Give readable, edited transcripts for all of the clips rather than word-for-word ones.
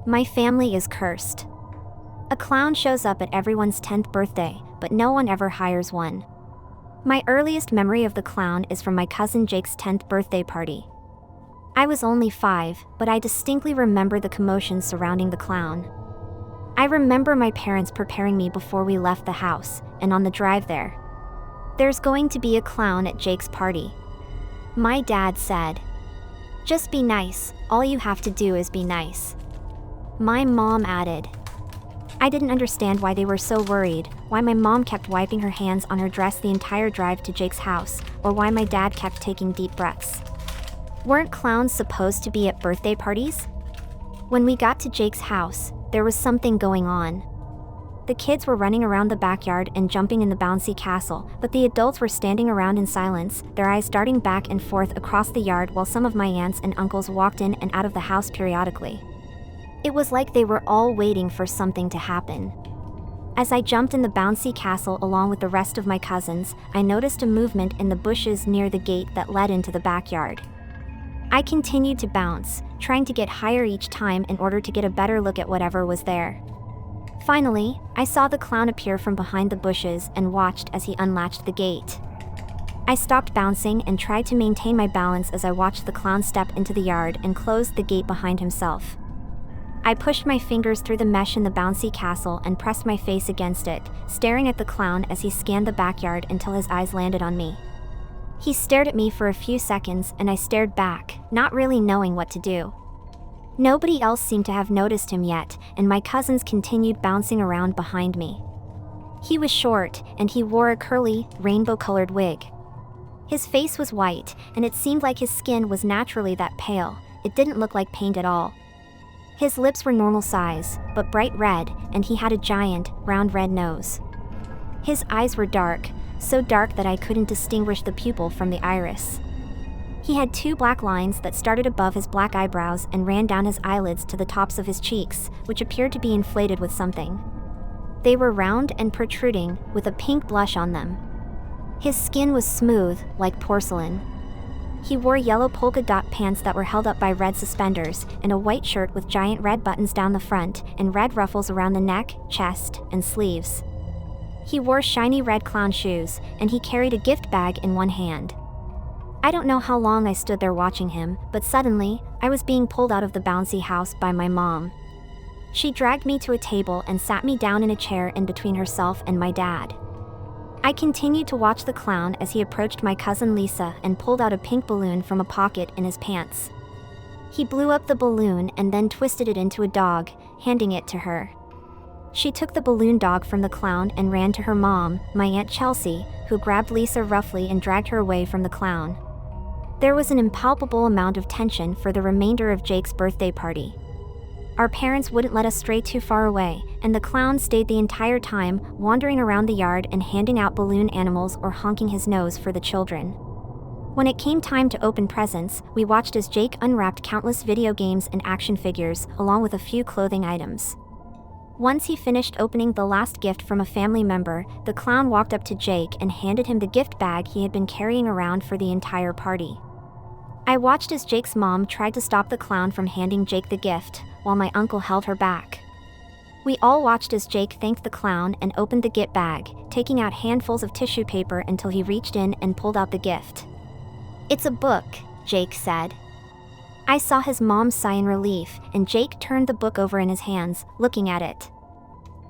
My family is cursed. A clown shows up at everyone's 10th birthday, but no one ever hires one. My earliest memory of the clown is from my cousin Jake's 10th birthday party. I was only 5, but I distinctly remember the commotion surrounding the clown. I remember my parents preparing me before we left the house, and on the drive there. There's going to be a clown at Jake's party. My dad said, "Just be nice, all you have to do is be nice." My mom added. I didn't understand why they were so worried, why my mom kept wiping her hands on her dress the entire drive to Jake's house, or why my dad kept taking deep breaths. Weren't clowns supposed to be at birthday parties? When we got to Jake's house, there was something going on. The kids were running around the backyard and jumping in the bouncy castle, but the adults were standing around in silence, their eyes darting back and forth across the yard while some of my aunts and uncles walked in and out of the house periodically. It was like they were all waiting for something to happen. As I jumped in the bouncy castle along with the rest of my cousins, I noticed a movement in the bushes near the gate that led into the backyard. I continued to bounce, trying to get higher each time in order to get a better look at whatever was there. Finally, I saw the clown appear from behind the bushes and watched as he unlatched the gate. I stopped bouncing and tried to maintain my balance as I watched the clown step into the yard and close the gate behind himself. I pushed my fingers through the mesh in the bouncy castle and pressed my face against it, staring at the clown as he scanned the backyard until his eyes landed on me. He stared at me for a few seconds and I stared back, not really knowing what to do. Nobody else seemed to have noticed him yet, and my cousins continued bouncing around behind me. He was short, and he wore a curly, rainbow-colored wig. His face was white, and it seemed like his skin was naturally that pale. It didn't look like paint at all. His lips were normal size, but bright red, and he had a giant, round red nose. His eyes were dark, so dark that I couldn't distinguish the pupil from the iris. He had 2 black lines that started above his black eyebrows and ran down his eyelids to the tops of his cheeks, which appeared to be inflated with something. They were round and protruding, with a pink blush on them. His skin was smooth, like porcelain. He wore yellow polka dot pants that were held up by red suspenders, and a white shirt with giant red buttons down the front, and red ruffles around the neck, chest, and sleeves. He wore shiny red clown shoes, and he carried a gift bag in one hand. I don't know how long I stood there watching him, but suddenly, I was being pulled out of the bouncy house by my mom. She dragged me to a table and sat me down in a chair in between herself and my dad. I continued to watch the clown as he approached my cousin Lisa and pulled out a pink balloon from a pocket in his pants. He blew up the balloon and then twisted it into a dog, handing it to her. She took the balloon dog from the clown and ran to her mom, my Aunt Chelsea, who grabbed Lisa roughly and dragged her away from the clown. There was an impalpable amount of tension for the remainder of Jake's birthday party. Our parents wouldn't let us stray too far away, and the clown stayed the entire time, wandering around the yard and handing out balloon animals or honking his nose for the children. When it came time to open presents, we watched as Jake unwrapped countless video games and action figures, along with a few clothing items. Once he finished opening the last gift from a family member, the clown walked up to Jake and handed him the gift bag he had been carrying around for the entire party. I watched as Jake's mom tried to stop the clown from handing Jake the gift, while my uncle held her back. We all watched as Jake thanked the clown and opened the gift bag, taking out handfuls of tissue paper until he reached in and pulled out the gift. "It's a book," Jake said. I saw his mom sigh in relief, and Jake turned the book over in his hands, looking at it.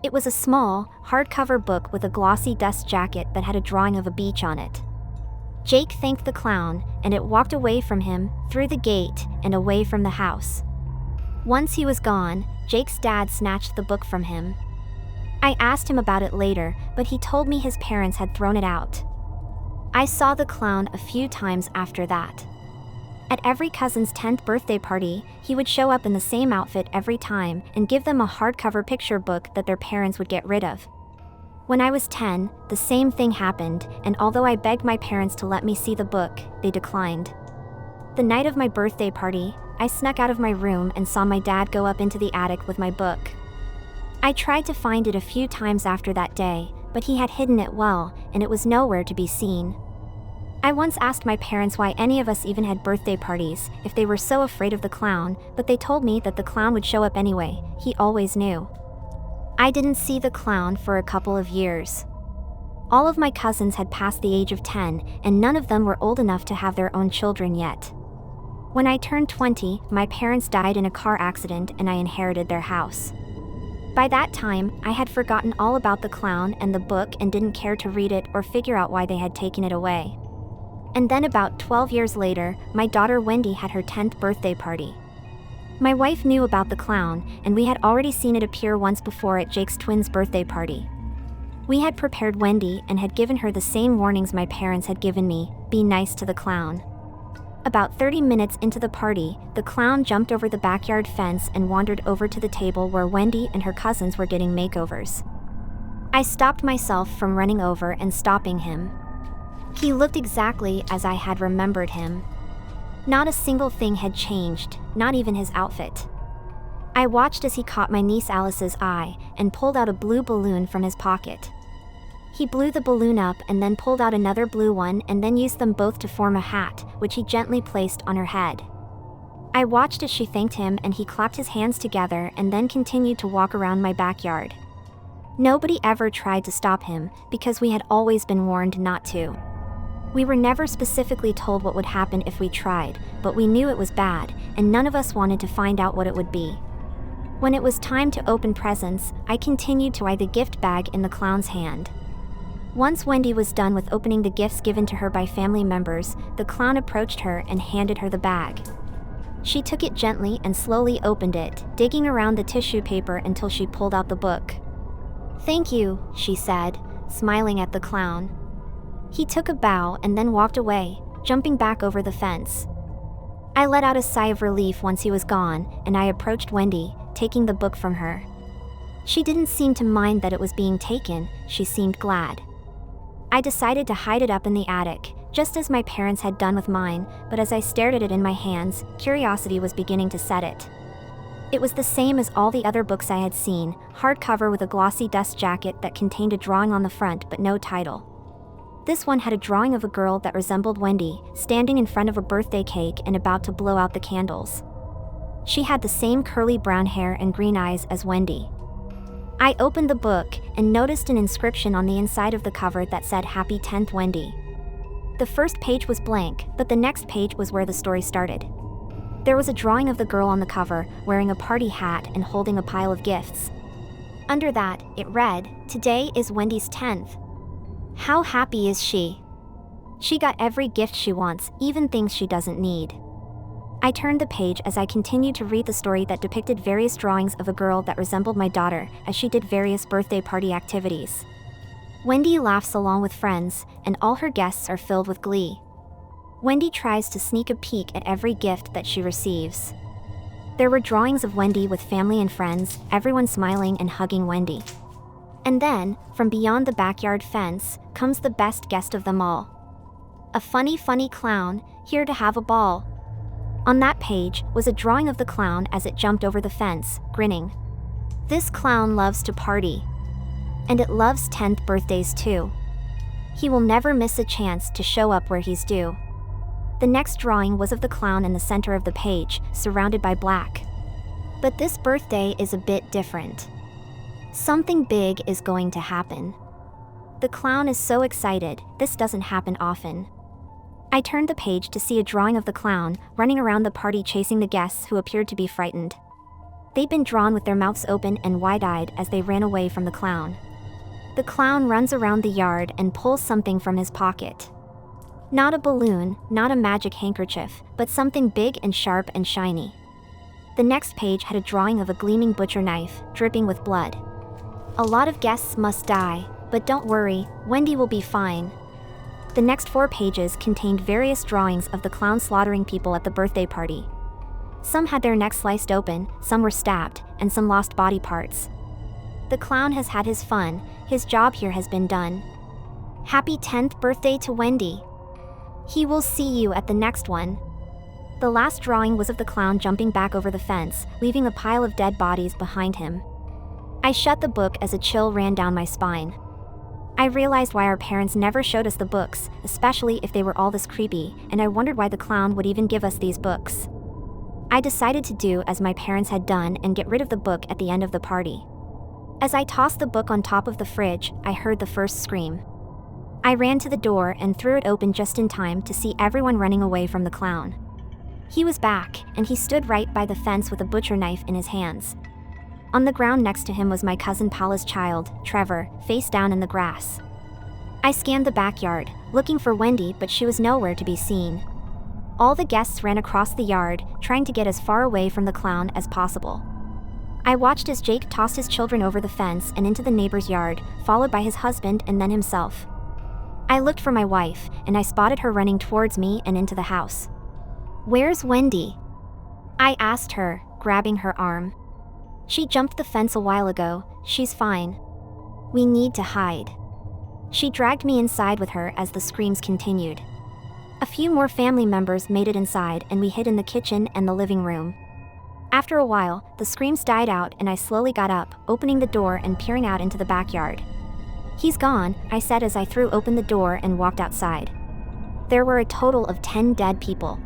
It was a small, hardcover book with a glossy dust jacket that had a drawing of a beach on it. Jake thanked the clown, and it walked away from him, through the gate, and away from the house. Once he was gone, Jake's dad snatched the book from him. I asked him about it later, but he told me his parents had thrown it out. I saw the clown a few times after that. At every cousin's 10th birthday party, he would show up in the same outfit every time and give them a hardcover picture book that their parents would get rid of. When I was 10, the same thing happened, and although I begged my parents to let me see the book, they declined. The night of my birthday party, I snuck out of my room and saw my dad go up into the attic with my book. I tried to find it a few times after that day, but he had hidden it well, and it was nowhere to be seen. I once asked my parents why any of us even had birthday parties, if they were so afraid of the clown, but they told me that the clown would show up anyway. He always knew. I didn't see the clown for a couple of years. All of my cousins had passed the age of 10, and none of them were old enough to have their own children yet. When I turned 20, my parents died in a car accident and I inherited their house. By that time, I had forgotten all about the clown and the book and didn't care to read it or figure out why they had taken it away. And then about 12 years later, my daughter Wendy had her 10th birthday party. My wife knew about the clown, and we had already seen it appear once before at Jake's twins' birthday party. We had prepared Wendy and had given her the same warnings my parents had given me: be nice to the clown. About 30 minutes into the party, the clown jumped over the backyard fence and wandered over to the table where Wendy and her cousins were getting makeovers. I stopped myself from running over and stopping him. He looked exactly as I had remembered him. Not a single thing had changed, not even his outfit. I watched as he caught my niece Alice's eye and pulled out a blue balloon from his pocket. He blew the balloon up and then pulled out another blue one and then used them both to form a hat, which he gently placed on her head. I watched as she thanked him and he clapped his hands together and then continued to walk around my backyard. Nobody ever tried to stop him because we had always been warned not to. We were never specifically told what would happen if we tried, but we knew it was bad, and none of us wanted to find out what it would be. When it was time to open presents, I continued to eye the gift bag in the clown's hand. Once Wendy was done with opening the gifts given to her by family members, the clown approached her and handed her the bag. She took it gently and slowly opened it, digging around the tissue paper until she pulled out the book. "Thank you," she said, smiling at the clown. He took a bow and then walked away, jumping back over the fence. I let out a sigh of relief once he was gone, and I approached Wendy, taking the book from her. She didn't seem to mind that it was being taken, she seemed glad. I decided to hide it up in the attic, just as my parents had done with mine, but as I stared at it in my hands, curiosity was beginning to set it. It was the same as all the other books I had seen, hardcover with a glossy dust jacket that contained a drawing on the front but no title. This one had a drawing of a girl that resembled Wendy, standing in front of a birthday cake and about to blow out the candles. She had the same curly brown hair and green eyes as Wendy. I opened the book and noticed an inscription on the inside of the cover that said "Happy 10th Wendy." The first page was blank, but the next page was where the story started. There was a drawing of the girl on the cover, wearing a party hat and holding a pile of gifts. Under that, it read, "Today is Wendy's 10th. How happy is she? She got every gift she wants, even things she doesn't need." I turned the page as I continued to read the story that depicted various drawings of a girl that resembled my daughter as she did various birthday party activities. Wendy laughs along with friends, and all her guests are filled with glee. Wendy tries to sneak a peek at every gift that she receives. There were drawings of Wendy with family and friends, everyone smiling and hugging Wendy. And then, from beyond the backyard fence, comes the best guest of them all. A funny clown, here to have a ball. On that page was a drawing of the clown as it jumped over the fence, grinning. This clown loves to party. And it loves 10th birthdays too. He will never miss a chance to show up where he's due. The next drawing was of the clown in the center of the page, surrounded by black. But this birthday is a bit different. Something big is going to happen. The clown is so excited, this doesn't happen often. I turned the page to see a drawing of the clown, running around the party chasing the guests who appeared to be frightened. They'd been drawn with their mouths open and wide-eyed as they ran away from the clown. The clown runs around the yard and pulls something from his pocket. Not a balloon, not a magic handkerchief, but something big and sharp and shiny. The next page had a drawing of a gleaming butcher knife, dripping with blood. A lot of guests must die, but don't worry, Wendy will be fine. The next 4 pages contained various drawings of the clown slaughtering people at the birthday party. Some had their necks sliced open, some were stabbed, and some lost body parts. The clown has had his fun, his job here has been done. Happy 10th birthday to Wendy. He will see you at the next one. The last drawing was of the clown jumping back over the fence, leaving a pile of dead bodies behind him. I shut the book as a chill ran down my spine. I realized why our parents never showed us the books, especially if they were all this creepy, and I wondered why the clown would even give us these books. I decided to do as my parents had done and get rid of the book at the end of the party. As I tossed the book on top of the fridge, I heard the first scream. I ran to the door and threw it open just in time to see everyone running away from the clown. He was back, and he stood right by the fence with a butcher knife in his hands. On the ground next to him was my cousin Paula's child, Trevor, face down in the grass. I scanned the backyard, looking for Wendy, but she was nowhere to be seen. All the guests ran across the yard, trying to get as far away from the clown as possible. I watched as Jake tossed his children over the fence and into the neighbor's yard, followed by his husband and then himself. I looked for my wife, and I spotted her running towards me and into the house. "Where's Wendy?" I asked her, grabbing her arm. "She jumped the fence a while ago, she's fine. We need to hide." She dragged me inside with her as the screams continued. A few more family members made it inside and we hid in the kitchen and the living room. After a while, the screams died out and I slowly got up, opening the door and peering out into the backyard. "He's gone," I said as I threw open the door and walked outside. There were a total of 10 dead people.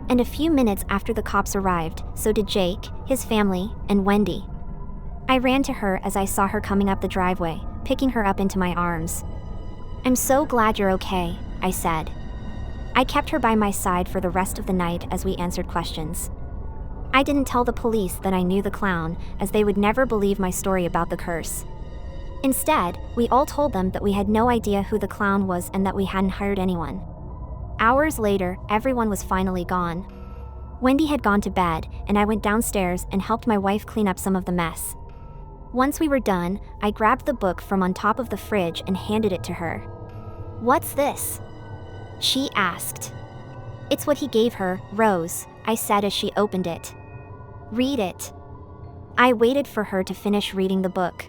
And a few minutes after the cops arrived, so did Jake, his family, and Wendy. I ran to her as I saw her coming up the driveway, picking her up into my arms. "I'm so glad you're okay," I said. I kept her by my side for the rest of the night as we answered questions. I didn't tell the police that I knew the clown, as they would never believe my story about the curse. Instead, we all told them that we had no idea who the clown was and that we hadn't hired anyone. Hours later, everyone was finally gone. Wendy had gone to bed, and I went downstairs and helped my wife clean up some of the mess. Once we were done, I grabbed the book from on top of the fridge and handed it to her. "What's this?" she asked. "It's what he gave her, Rose," I said as she opened it. "Read it." I waited for her to finish reading the book.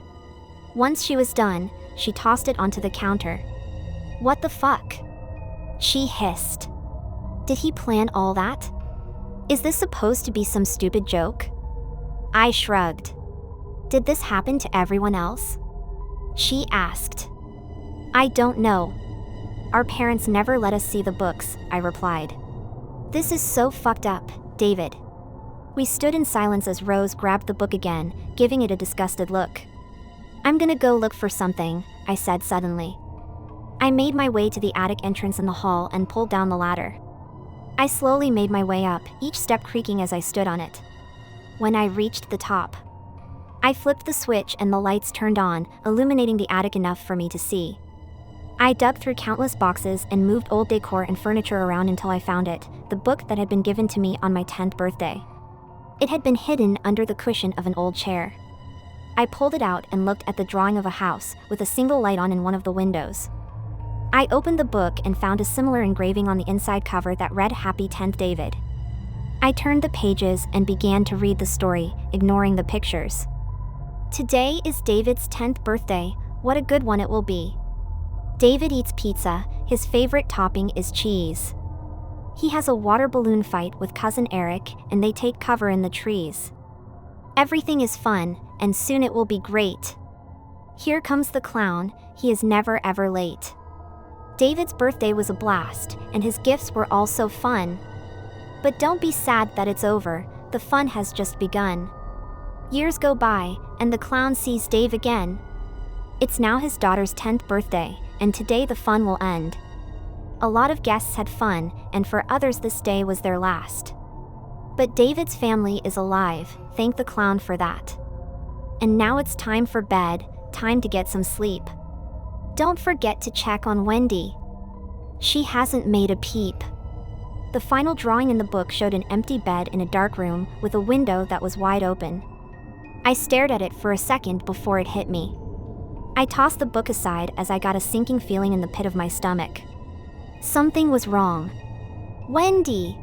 Once she was done, she tossed it onto the counter. "What the fuck?" she hissed. "Did he plan all that? Is this supposed to be some stupid joke?" I shrugged. "Did this happen to everyone else?" she asked. "I don't know. Our parents never let us see the books," I replied. "This is so fucked up, David." We stood in silence as Rose grabbed the book again, giving it a disgusted look. "I'm gonna go look for something," I said suddenly. I made my way to the attic entrance in the hall and pulled down the ladder. I slowly made my way up, each step creaking as I stood on it. When I reached the top, I flipped the switch and the lights turned on, illuminating the attic enough for me to see. I dug through countless boxes and moved old decor and furniture around until I found it, the book that had been given to me on my 10th birthday. It had been hidden under the cushion of an old chair. I pulled it out and looked at the drawing of a house, with a single light on in one of the windows. I opened the book and found a similar engraving on the inside cover that read "Happy 10th David." I turned the pages and began to read the story, ignoring the pictures. "Today is David's 10th birthday, what a good one it will be. David eats pizza, his favorite topping is cheese. He has a water balloon fight with cousin Eric, and they take cover in the trees. Everything is fun, and soon it will be great. Here comes the clown, he is never ever late. David's birthday was a blast, and his gifts were all so fun. But don't be sad that it's over, the fun has just begun. Years go by, and the clown sees Dave again. It's now his daughter's 10th birthday, and today the fun will end. A lot of guests had fun, and for others this day was their last. But David's family is alive, thank the clown for that. And now it's time for bed, time to get some sleep. Don't forget to check on Wendy. She hasn't made a peep." The final drawing in the book showed an empty bed in a dark room with a window that was wide open. I stared at it for a second before it hit me. I tossed the book aside as I got a sinking feeling in the pit of my stomach. Something was wrong. "Wendy!"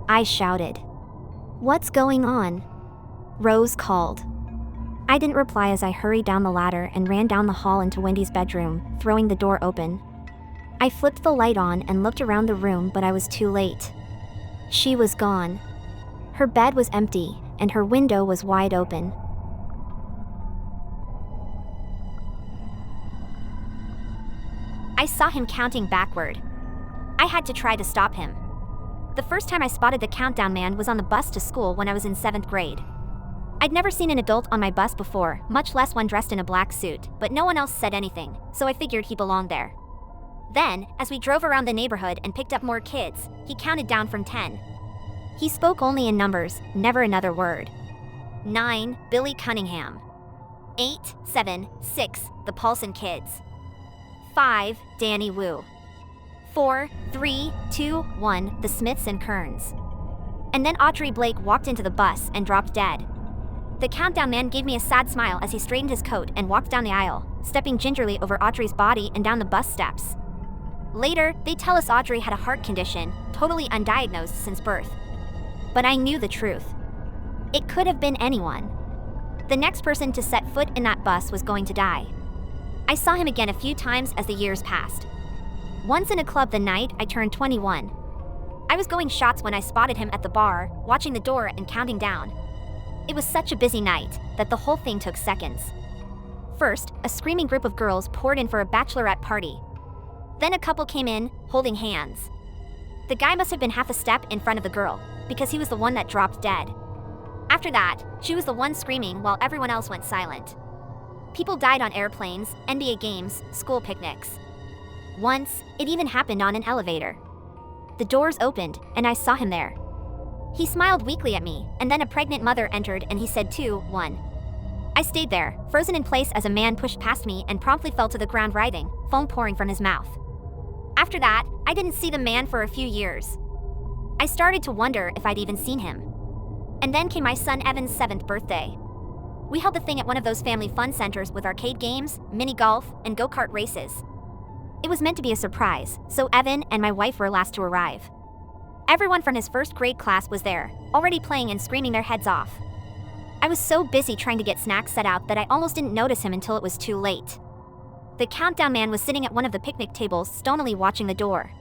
I shouted. "What's going on?" Rose called. I didn't reply as I hurried down the ladder and ran down the hall into Wendy's bedroom, throwing the door open. I flipped the light on and looked around the room, but I was too late. She was gone. Her bed was empty, and her window was wide open. I saw him counting backward. I had to try to stop him. The first time I spotted the countdown man was on the bus to school when I was in 7th grade. I'd never seen an adult on my bus before, much less one dressed in a black suit, but no one else said anything, so I figured he belonged there. Then, as we drove around the neighborhood and picked up more kids, he counted down from 10. He spoke only in numbers, never another word. 9, Billy Cunningham. 8, 7, 6, the Paulson kids. 5, Danny Wu. 4, 3, 2, 1, the Smiths and Kearns. And then Audrey Blake walked into the bus and dropped dead. The countdown man gave me a sad smile as he straightened his coat and walked down the aisle, stepping gingerly over Audrey's body and down the bus steps. Later, they tell us Audrey had a heart condition, totally undiagnosed since birth. But I knew the truth. It could have been anyone. The next person to set foot in that bus was going to die. I saw him again a few times as the years passed. Once in a club the night I turned 21. I was going shots when I spotted him at the bar, watching the door and counting down. It was such a busy night that the whole thing took seconds. First, a screaming group of girls poured in for a bachelorette party. Then a couple came in, holding hands. The guy must have been half a step in front of the girl, because he was the one that dropped dead. After that, she was the one screaming while everyone else went silent. People died on airplanes, NBA games, school picnics. Once, it even happened on an elevator. The doors opened, and I saw him there. He smiled weakly at me, and then a pregnant mother entered and he said 2, 1. I stayed there, frozen in place as a man pushed past me and promptly fell to the ground writhing, foam pouring from his mouth. After that, I didn't see the man for a few years. I started to wonder if I'd even seen him. And then came my son Evan's 7th birthday. We held the thing at one of those family fun centers with arcade games, mini golf, and go-kart races. It was meant to be a surprise, so Evan and my wife were last to arrive. Everyone from his 1st grade class was there, already playing and screaming their heads off. I was so busy trying to get snacks set out that I almost didn't notice him until it was too late. The countdown man was sitting at one of the picnic tables, stonily watching the door.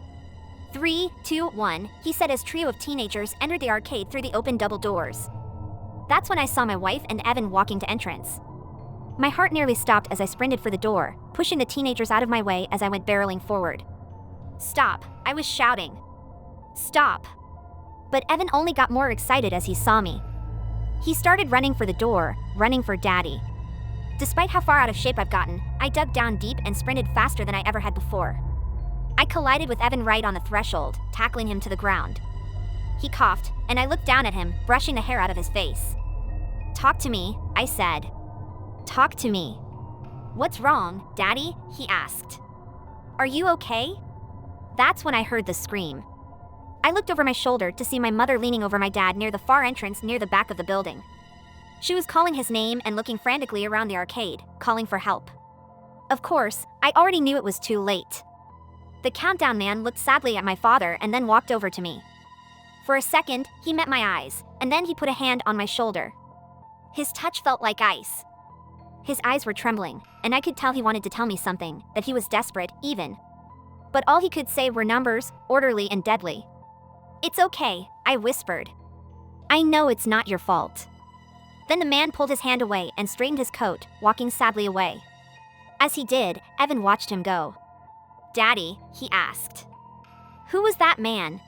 3, 2, 1, he said as trio of teenagers entered the arcade through the open double doors. That's when I saw my wife and Evan walking to entrance. My heart nearly stopped as I sprinted for the door, pushing the teenagers out of my way as I went barreling forward. Stop, I was shouting. Stop. But Evan only got more excited as he saw me. He started running for the door, running for Daddy. Despite how far out of shape I've gotten, I dug down deep and sprinted faster than I ever had before. I collided with Evan right on the threshold, tackling him to the ground. He coughed, and I looked down at him, brushing the hair out of his face. Talk to me, I said. Talk to me. What's wrong, Daddy? He asked. Are you okay? That's when I heard the scream. I looked over my shoulder to see my mother leaning over my dad near the far entrance near the back of the building. She was calling his name and looking frantically around the arcade, calling for help. Of course, I already knew it was too late. The countdown man looked sadly at my father and then walked over to me. For a second, he met my eyes, and then he put a hand on my shoulder. His touch felt like ice. His eyes were trembling, and I could tell he wanted to tell me something, that he was desperate, even. But all he could say were numbers, orderly and deadly. It's okay, I whispered. I know it's not your fault. Then the man pulled his hand away and straightened his coat, walking sadly away. As he did, Evan watched him go. Daddy, he asked. Who was that man?